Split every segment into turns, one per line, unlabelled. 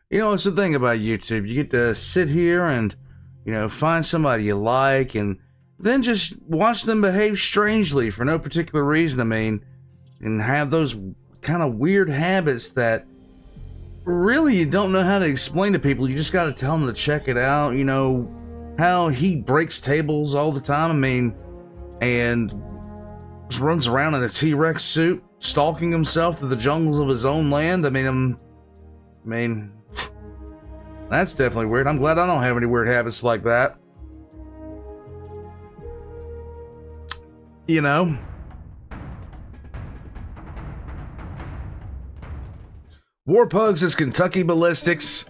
You know, it's the thing about YouTube. You get to sit here and, find somebody you like and then just watch them behave strangely for no particular reason. I mean, and have those kind of weird habits that really you don't know how to explain to people. You just got to tell them to check it out. You know, how he breaks tables all the time. I mean, and just runs around in a T-Rex suit, stalking himself through the jungles of his own land. I mean, that's definitely weird. I'm glad I don't have any weird habits like that. You know? Warpugs is Kentucky Ballistics,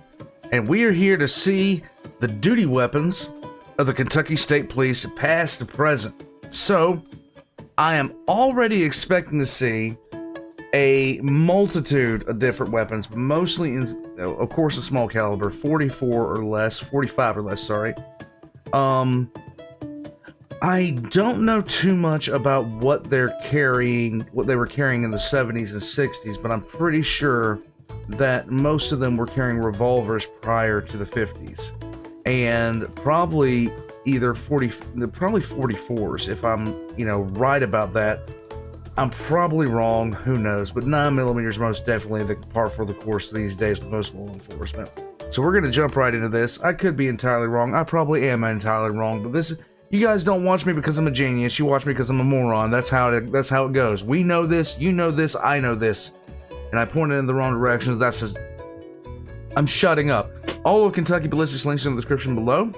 and we are here to see the duty weapons of the Kentucky State Police, past to present. So, I am already expecting to see a multitude of different weapons, mostly in, of course, a small caliber, 45 or less, sorry. I don't know too much about what they're carrying, what they were carrying in the 70s and 60s, but I'm pretty sure that most of them were carrying revolvers prior to the 50s. And probably probably 44s, if I'm, right about that. I'm probably wrong, who knows, but 9mm is most definitely the par for the course these days with most law enforcement. So we're going to jump right into this. I could be entirely wrong. I probably am entirely wrong, but this is, you guys don't watch me because I'm a genius. You watch me because I'm a moron. That's how it goes. We know this, you know this, I know this. And I pointed in the wrong direction. That says, I'm shutting up. All of Kentucky Ballistics links in the description below.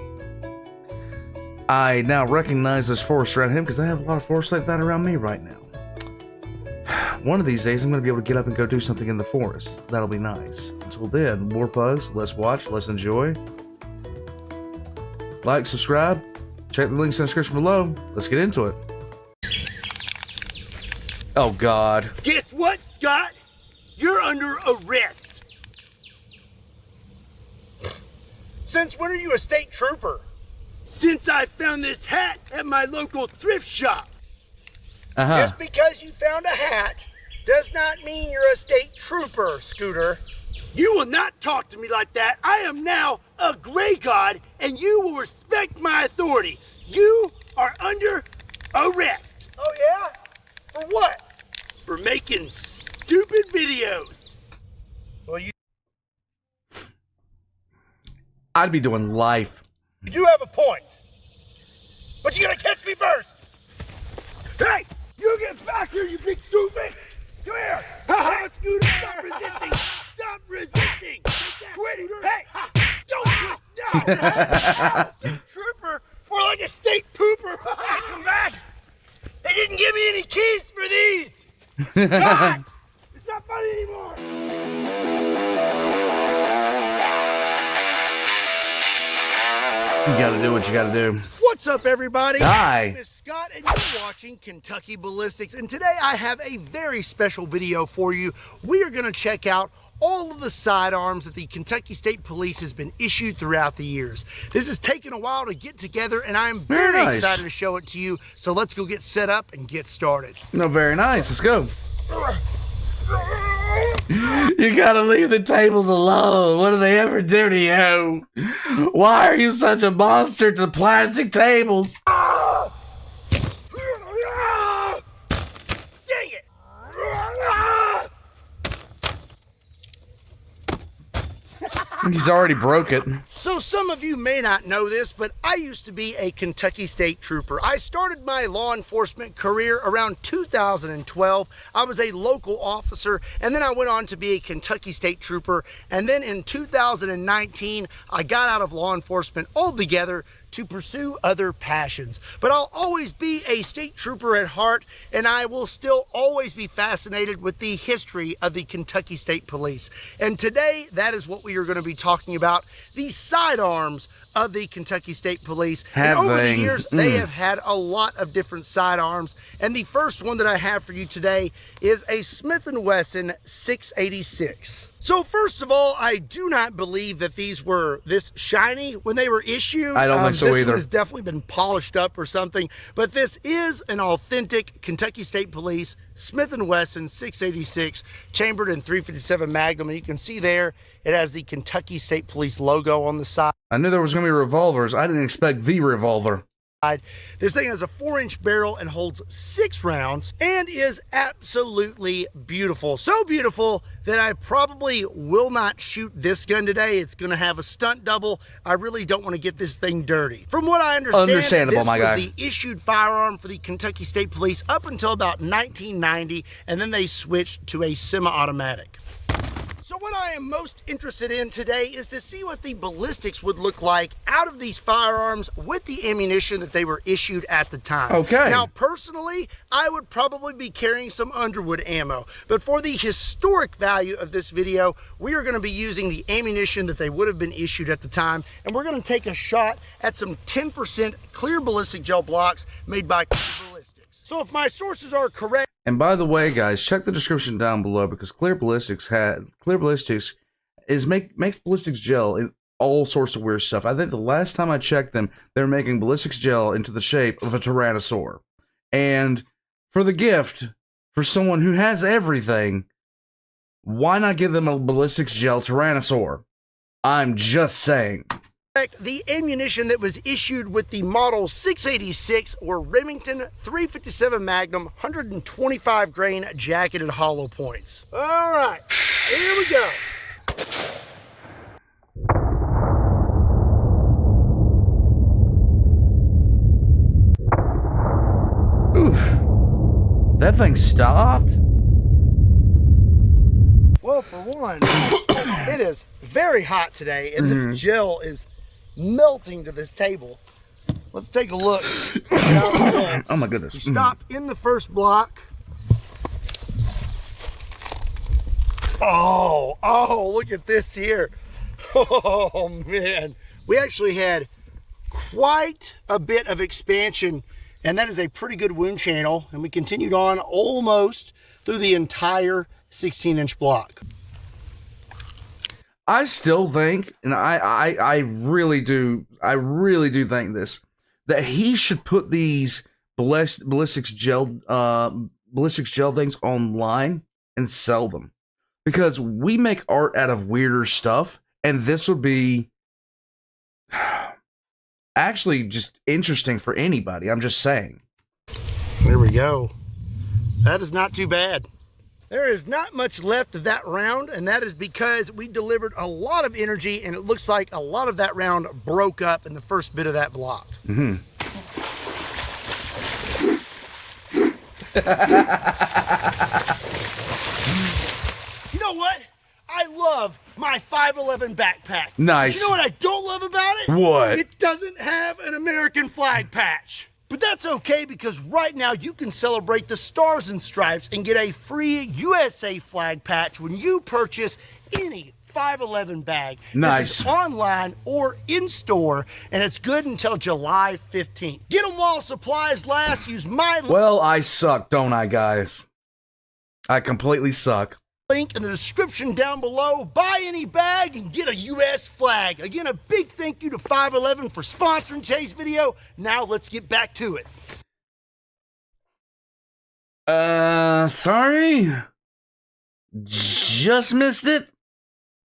I now recognize this forest around him because I have a lot of forest like that around me right now. One of these days, I'm going to be able to get up and go do something in the forest. That'll be nice. Until then, more pugs. Let's watch. Let's enjoy. Like, subscribe. Check the links in the description below. Let's get into it. Oh, God.
Guess what, Scott? You're under arrest. Since when are you a state trooper? Since I found this hat at my local thrift shop. Just because you found a hat does not mean you're a state trooper, Scooter. You will not talk to me like that. I am now a gray god, and you will respect my authority. You are under arrest. Oh, yeah? For what? For making stupid videos. Well,
I'd be doing life.
You do have a point. But you gotta catch me first. Hey! You get back here, you big stupid! Come here! Ha-ha, Scooter, stop resisting! Stop resisting! Quit! Hey! Don't twist! No! State trooper! More like a state pooper! Hey, come back! They didn't give me any keys for these! God! It's not funny anymore!
You gotta do what you gotta do.
What's up, everybody?
Hi.
My name is Scott, and you're watching Kentucky Ballistics. And today I have a very special video for you. We are going to check out all of the sidearms that the Kentucky State Police has been issued throughout the years. This has taken a while to get together, and I'm very excited to show it to you. So let's go get set up and get started.
No, very nice. Let's go. You gotta leave the tables alone. What do they ever do to you? Why are you such a monster to plastic tables?
Dang it!
He's already broke it.
So some of you may not know this, but I used to be a Kentucky State Trooper. I started my law enforcement career around 2012. I was a local officer, and then I went on to be a Kentucky State Trooper. And then in 2019, I got out of law enforcement altogether to pursue other passions. But I'll always be a state trooper at heart, and I will still always be fascinated with the history of the Kentucky State Police. And today, that is what we are going to be talking about, the sidearms of the Kentucky State Police. And over the years, they have had a lot of different sidearms. And the first one that I have for you today is a Smith & Wesson 686. So first of all, I do not believe that these were this shiny when they were issued.
I don't think so
this
either.
One has definitely been polished up or something, but this is an authentic Kentucky State Police Smith & Wesson 686 chambered in .357 Magnum, and you can see there it has the Kentucky State Police logo on the side.
I knew there was going to be revolvers. I didn't expect the revolver.
This thing has a 4-inch barrel and holds 6 rounds and is absolutely beautiful. So beautiful that I probably will not shoot this gun today. It's going to have a stunt double. I really don't want to get this thing dirty. From what I understand,
Understandable,
this
my guy.
was the issued firearm for the Kentucky State Police up until about 1990, and then they switched to a semi-automatic. So what I am most interested in today is to see what the ballistics would look like out of these firearms with the ammunition that they were issued at the time.
Okay.
Now, personally, I would probably be carrying some Underwood ammo, but for the historic value of this video, we are going to be using the ammunition that they would have been issued at the time, and we're going to take a shot at some 10% clear ballistic gel blocks made by Clear Ballistics. So if my sources are correct,
And by the way, guys, check the description down below because Clear Ballistics makes ballistics gel in all sorts of weird stuff. I think the last time I checked them, they were making ballistics gel into the shape of a tyrannosaur. And for the gift, for someone who has everything, why not give them a ballistics gel tyrannosaur? I'm just saying.
the ammunition that was issued with the Model 686 were Remington .357 Magnum 125 grain jacketed hollow points. All right, here we go.
Oof. That thing stopped?
Well, for one, it is very hot today, and this gel is melting to this table. Let's take a look.
Oh my goodness.
You stop in the first block. Oh, look at this here. Oh man. We actually had quite a bit of expansion, and that is a pretty good wound channel, and we continued on almost through the entire 16-inch block.
I still think, and I really do think this, that he should put these ballistics gel things online and sell them, because we make art out of weirder stuff, and this would be actually just interesting for anybody. I'm just saying.
There we go. That is not too bad. There is not much left of that round, and that is because we delivered a lot of energy, and it looks like a lot of that round broke up in the first bit of that block.
Mm-hmm.
You know what? I love my 511 backpack.
Nice.
But you know what I don't love about it?
What?
It doesn't have an American flag patch. But that's okay, because right now you can celebrate the Stars and Stripes and get a free USA flag patch when you purchase any 511 bag.
Nice.
This is online or in store, and it's good until July 15th. Get them while supplies last. Use my
Well, I suck, don't I, guys? I completely suck.
link in the description down below. Buy any bag and get a US flag. Again, a big thank you to 511 for sponsoring today's video. Now let's get back to it.
Sorry? Just missed it?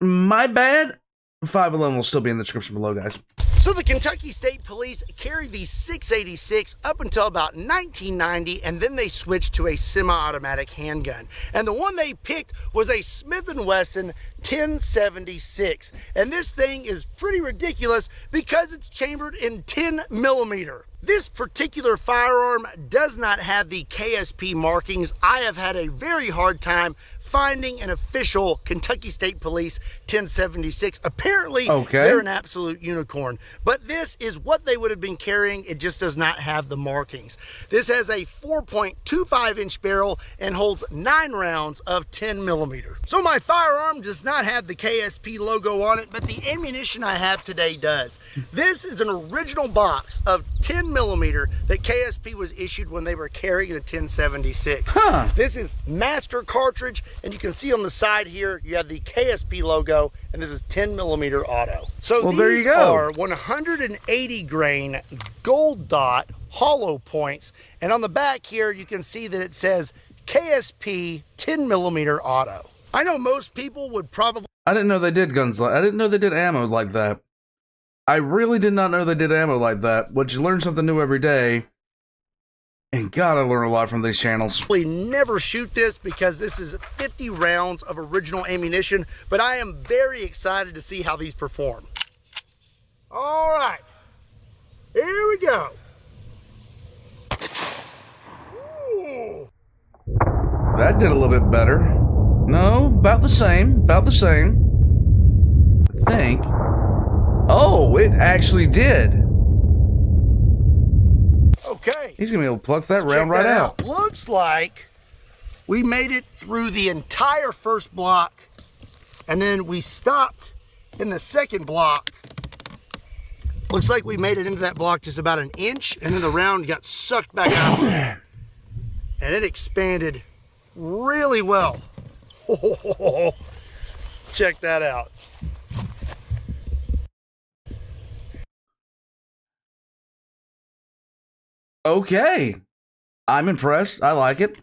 My bad? 511 will still be in the description below, guys.
So the Kentucky State Police carried the 686 up until about 1990, and then they switched to a semi-automatic handgun. And the one they picked was a Smith & Wesson 1076. And this thing is pretty ridiculous because it's chambered in 10 millimeter. This particular firearm does not have the KSP markings. I have had a very hard time finding an official Kentucky State Police 1076. Apparently, they're an absolute unicorn. But this is what they would have been carrying. It just does not have the markings. This has a 4.25-inch barrel and holds 9 rounds of 10 millimeter. So my firearm does not have the KSP logo on it, but the ammunition I have today does. This is an original box of 10 millimeter that KSP was issued when they were carrying the 1076. This is master cartridge. And you can see on the side here, you have the KSP logo, and this is 10 millimeter auto. So
well, there you
these
go.
are 180 grain gold dot hollow points. And on the back here, you can see that it says KSP 10 millimeter auto. I know most people would probably...
I didn't know they did guns like... I didn't know they did ammo like that. I really did not know they did ammo like that. But you learn something new every day. And God, I learn a lot from these channels.
Never shoot this because this is 50 rounds of original ammunition, but I am very excited to see how these perform. All right, here we go. Ooh.
That did a little bit better. No, about the same, about the same. I think. Oh, it actually did.
Okay.
He's gonna be able to pluck that round right out.
Looks like we made it through the entire first block, and then we stopped in the second block. Looks like we made it into that block just about an inch, and then the round got sucked back out there. And it expanded really well. Check that out.
Okay. I'm impressed. I like it.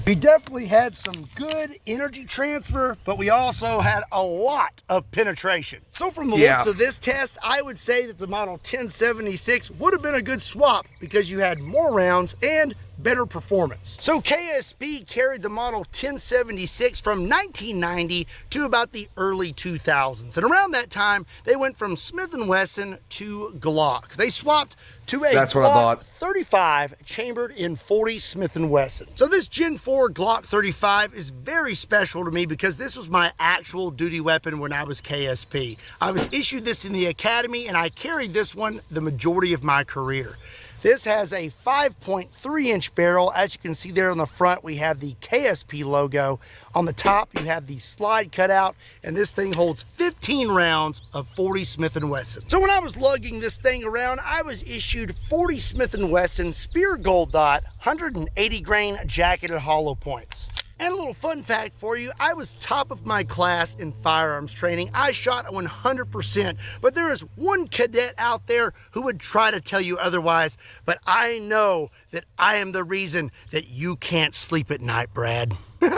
We definitely had some good energy transfer, but we also had a lot of penetration. So from the looks of this test, I would say that the model 1076 would have been a good swap because you had more rounds and better performance. So KSP carried the model 1076 from 1990 to about the early 2000s. And around that time, they went from Smith & Wesson to Glock. They swapped to a Glock 35 chambered in 40 Smith & Wesson. So this Gen 4 Glock 35 is very special to me because this was my actual duty weapon when I was KSP. I was issued this in the academy and I carried this one the majority of my career. This has a 5.3 inch barrel. As you can see there on the front, we have the KSP logo. On the top, you have the slide cutout, and this thing holds 15 rounds of 40 Smith & Wesson. So when I was lugging this thing around, I was issued 40 Smith & Wesson Spear Gold Dot 180 grain jacketed hollow points. And a little fun fact for you, I was top of my class in firearms training. I shot 100%, but there is one cadet out there who would try to tell you otherwise, but I know that I am the reason that you can't sleep at night, Brad. Okay,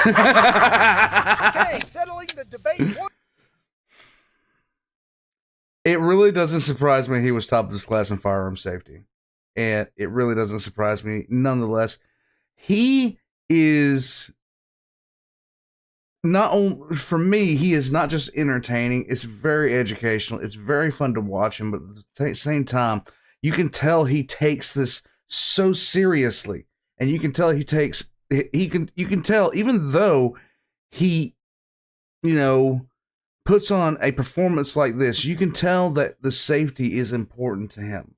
settling the debate.
It really doesn't surprise me he was top of his class in firearm safety. And it really doesn't surprise me. Nonetheless, he is... not only for me, he is not just entertaining, it's very educational, it's very fun to watch him, but at the same time, you can tell he takes this so seriously. And you can tell you can tell, even though he, puts on a performance like this, you can tell that the safety is important to him.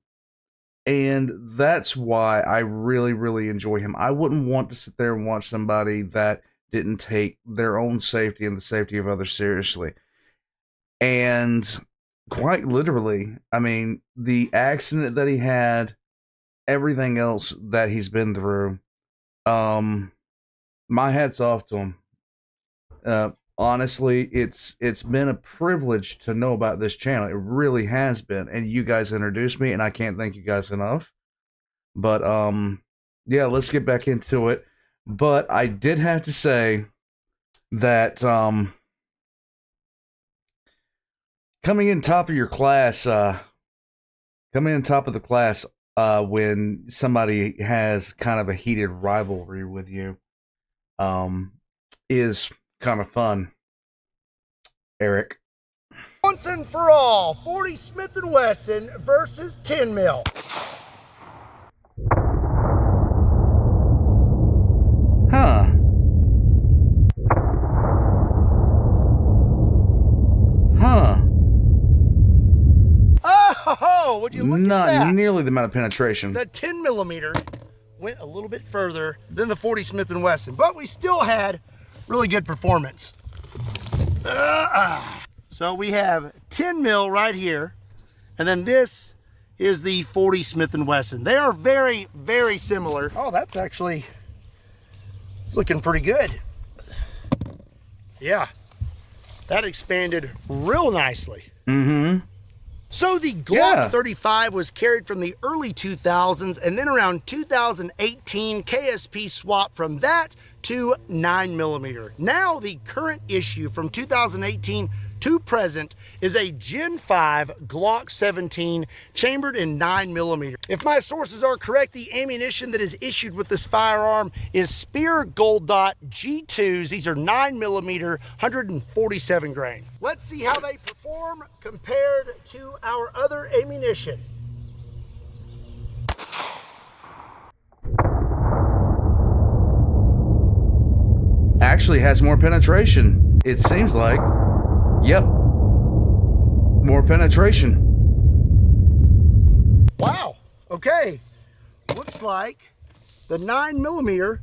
And that's why I really, really enjoy him. I wouldn't want to sit there and watch somebody that didn't take their own safety and the safety of others seriously. And quite literally, I mean, the accident that he had, everything else that he's been through, my hat's off to him. Honestly, it's been a privilege to know about this channel. It really has been. And you guys introduced me, and I can't thank you guys enough. But, yeah, let's get back into it. But I did have to say that coming in top of your class, coming in top of the class when somebody has kind of a heated rivalry with you is kind of fun, Eric.
Once and for all, 40 Smith & Wesson versus 10 mil.
Huh. Huh.
Oh, would you look at that?
Not nearly the amount of penetration.
The 10 millimeter went a little bit further than the 40 Smith & Wesson, but we still had really good performance. So we have 10 mil right here, and then this is the 40 Smith & Wesson. They are very, very similar. Oh, that's actually... it's looking pretty good. Yeah, that expanded real nicely.
Mm-hmm.
So the Glock 35 was carried from the early 2000s, and then around 2018, KSP swapped from that to 9mm. Now the current issue from 2018 to present is a Gen 5 Glock 17 chambered in 9mm. If my sources are correct, the ammunition that is issued with this firearm is Spear Gold Dot G2s. These are 9mm, 147 grain. Let's see how they perform compared to our other ammunition.
Actually has more penetration, it seems like. Yep. More penetration.
Wow. Okay. Looks like the 9mm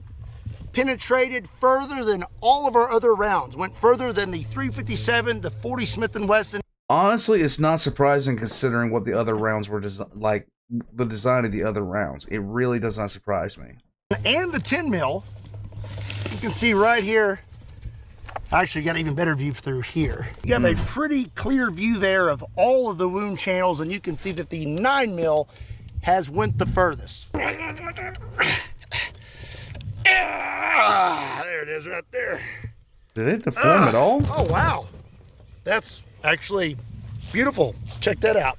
penetrated further than all of our other rounds. Went further than the 357, the 40 Smith & Wesson.
Honestly, it's not surprising considering what the other rounds were like the design of the other rounds. It really does not surprise me.
And the 10 mil. You can see right here. I actually got an even better view through here. You have a pretty clear view there of all of the wound channels, and you can see that the 9mm has went the furthest. There it is right there.
Did it deform at all?
Oh, wow. That's actually beautiful. Check that out.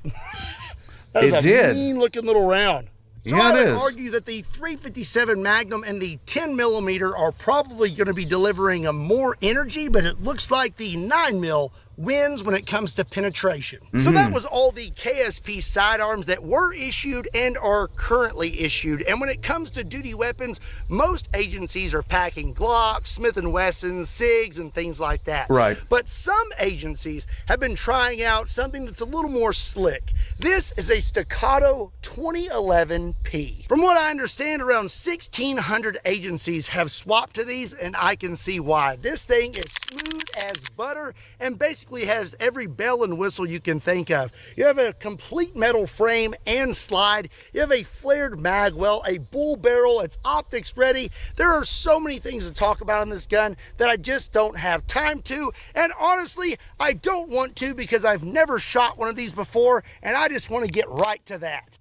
That is a mean looking little round. So
yeah,
I would
it is.
argue that the 357 Magnum and the 10mm are probably going to be delivering a more energy, but it looks like the 9mm wins when it comes to penetration. So that was all the KSP sidearms that were issued and are currently issued. And when it comes to duty weapons, most agencies are packing Glocks, Smith & Wessons, SIGs, and things like that.
Right.
But some agencies have been trying out something that's a little more slick. This is a Staccato 2011P. From what I understand, around 1,600 agencies have swapped to these, and I can see why. This thing is smooth as butter and basically has every bell and whistle you can think of. You have a complete metal frame and slide. You have a flared mag well, a bull barrel. It's optics ready. There are so many things to talk about on this gun that I just don't have time to. And honestly, I don't want to because I've never shot one of these before, and I just want to get right to that.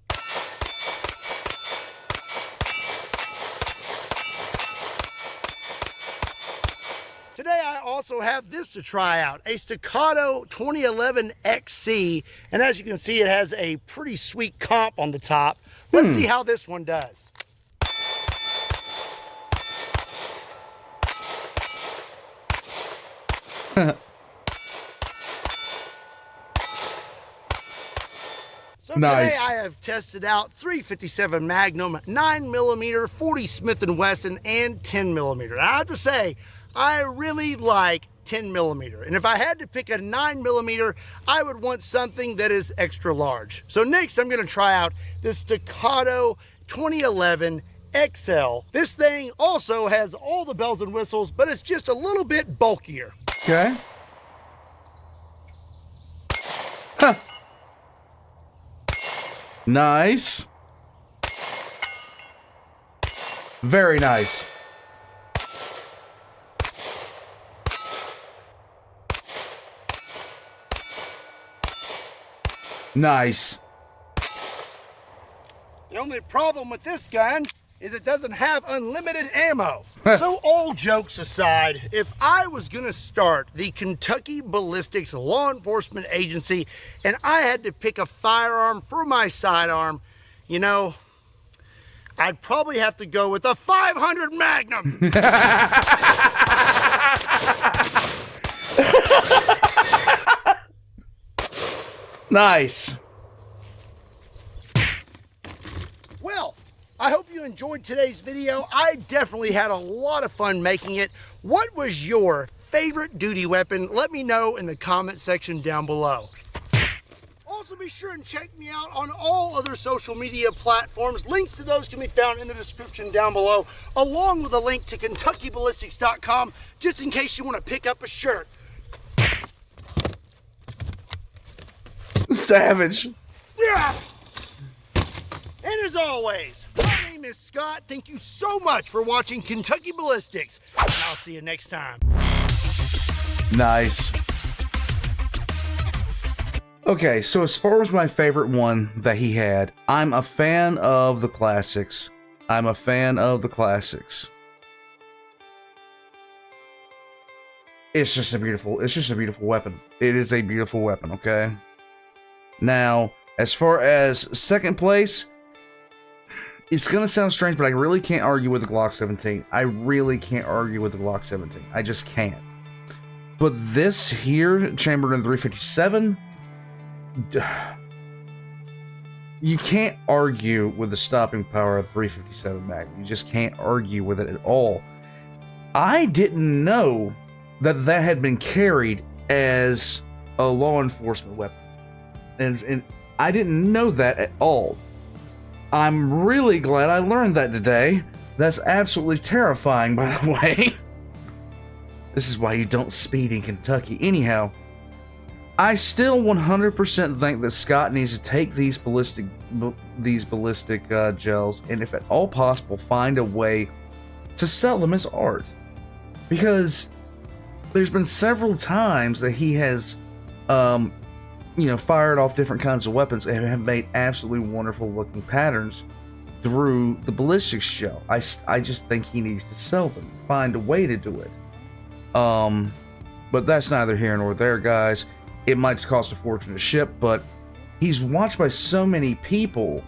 Today I also have this to try out, a Staccato 2011 XC, and as you can see it has a pretty sweet comp on the top. Let's see how this one does. So
nice.
Today I have tested out 357 Magnum, 9mm, 40 Smith & Wesson, and 10mm. I have to say, I really like 10mm, and if I had to pick a 9mm, I would want something that is extra large. So next I'm going to try out this Staccato 2011 XL. This thing also has all the bells and whistles, but it's just a little bit bulkier.
Okay. Huh. Nice. Very nice. Nice.
The only problem with this gun is it doesn't have unlimited ammo. So all jokes aside, if I was gonna start the Kentucky Ballistics Law Enforcement Agency and I had to pick a firearm for my sidearm, you know, I'd probably have to go with a 500 Magnum.
Nice.
Well, I hope you enjoyed today's video. I definitely had a lot of fun making it. What was your favorite duty weapon? Let me know in the comment section down below. Also, be sure and check me out on all other social media platforms. Links to those can be found in the description down below, along with a link to KentuckyBallistics.com, just in case you want to pick up a shirt.
Savage.
Yeah. And as always, my name is Scott. Thank you so much for watching Kentucky Ballistics, and I'll see you next time.
Nice. Okay, so as far as my favorite one that he had, I'm a fan of the classics. I'm a fan of the classics. It's just a beautiful weapon. It is a beautiful weapon, okay? Now, as far as second place, it's gonna sound strange, but I really can't argue with the Glock 17. I really can't argue with the Glock 17. I just can't. But this here, chambered in 357, you can't argue with the stopping power of 357 Magnum. You just can't argue with it at all. I didn't know that that had been carried as a law enforcement weapon. And I didn't know that at all. I'm really glad I learned that today. That's absolutely terrifying, by the way. This is why you don't speed in Kentucky. Anyhow, I still 100% think that Scott needs to take these ballistic gels, and if at all possible, find a way to sell them as art. Because there's been several times that he has, fired off different kinds of weapons and have made absolutely wonderful looking patterns through the ballistics gel. I just think he needs to sell them, find a way to do it. But that's neither here nor there, guys. It might cost a fortune to ship, but he's watched by so many people,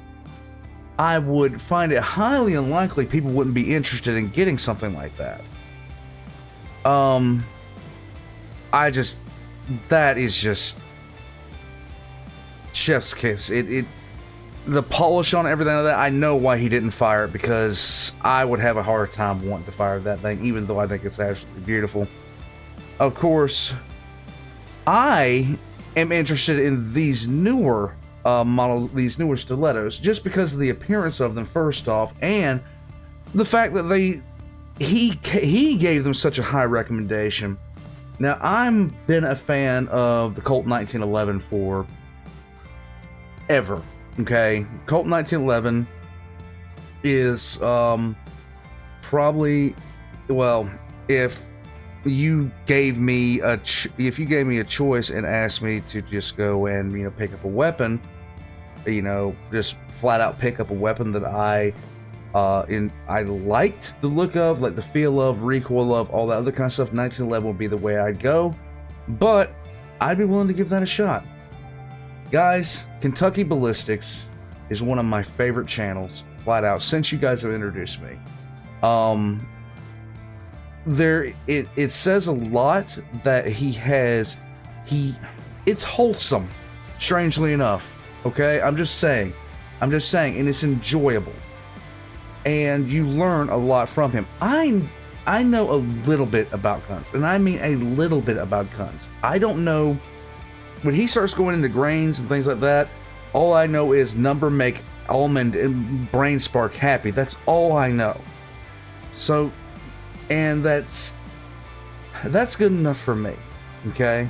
I would find it highly unlikely people wouldn't be interested in getting something like that. That is just chef's kiss. The polish on everything like that, I know why he didn't fire it, because I would have a hard time wanting to fire that thing, even though I think it's absolutely beautiful. Of course, I am interested in these newer models, these newer stilettos, just because of the appearance of them, first off, and the fact that he gave them such a high recommendation. Now, I've been a fan of the Colt 1911 for ever. Okay, Colt 1911 is probably, well, if you gave me a choice and asked me to just go and pick up a weapon, just flat out pick up a weapon that I liked the look of, like the feel of, recoil of, all that other kind of stuff, 1911 would be the way I'd go, but I'd be willing to give that a shot. Guys, Kentucky Ballistics is one of my favorite channels, flat out, since you guys have introduced me. It says a lot that it's wholesome, strangely enough, okay? I'm just saying, and it's enjoyable. And you learn a lot from him. I know a little bit about guns, and I mean a little bit about guns. I don't know, when he starts going into grains and things like that, all I know is number, make, almond, and brain spark happy. That's all I know. So, and that's good enough for me, okay?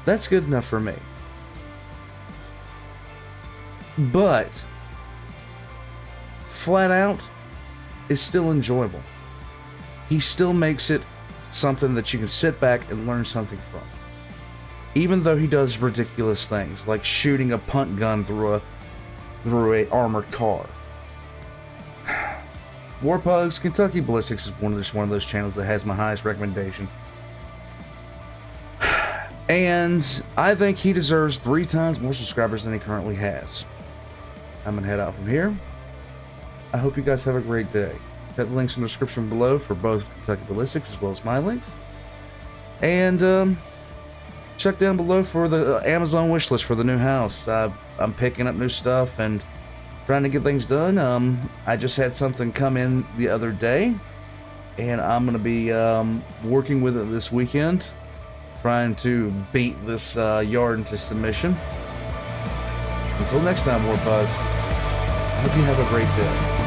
That's good enough for me. But flat out, is still enjoyable. He still makes it something that you can sit back and learn something from. Even though he does ridiculous things, like shooting a punt gun through a armored car. Warpugs, Kentucky Ballistics is one of those channels that has my highest recommendation. And I think he deserves 3 times more subscribers than he currently has. I'm gonna head out from here. I hope you guys have a great day. Got the links in the description below for both Kentucky Ballistics as well as my links. And check down below for the Amazon wish list for the new house. I'm picking up new stuff and trying to get things done. I just had something come in the other day, and I'm going to be working with it this weekend, trying to beat this yard into submission. Until next time, Warpugs, I hope you have a great day.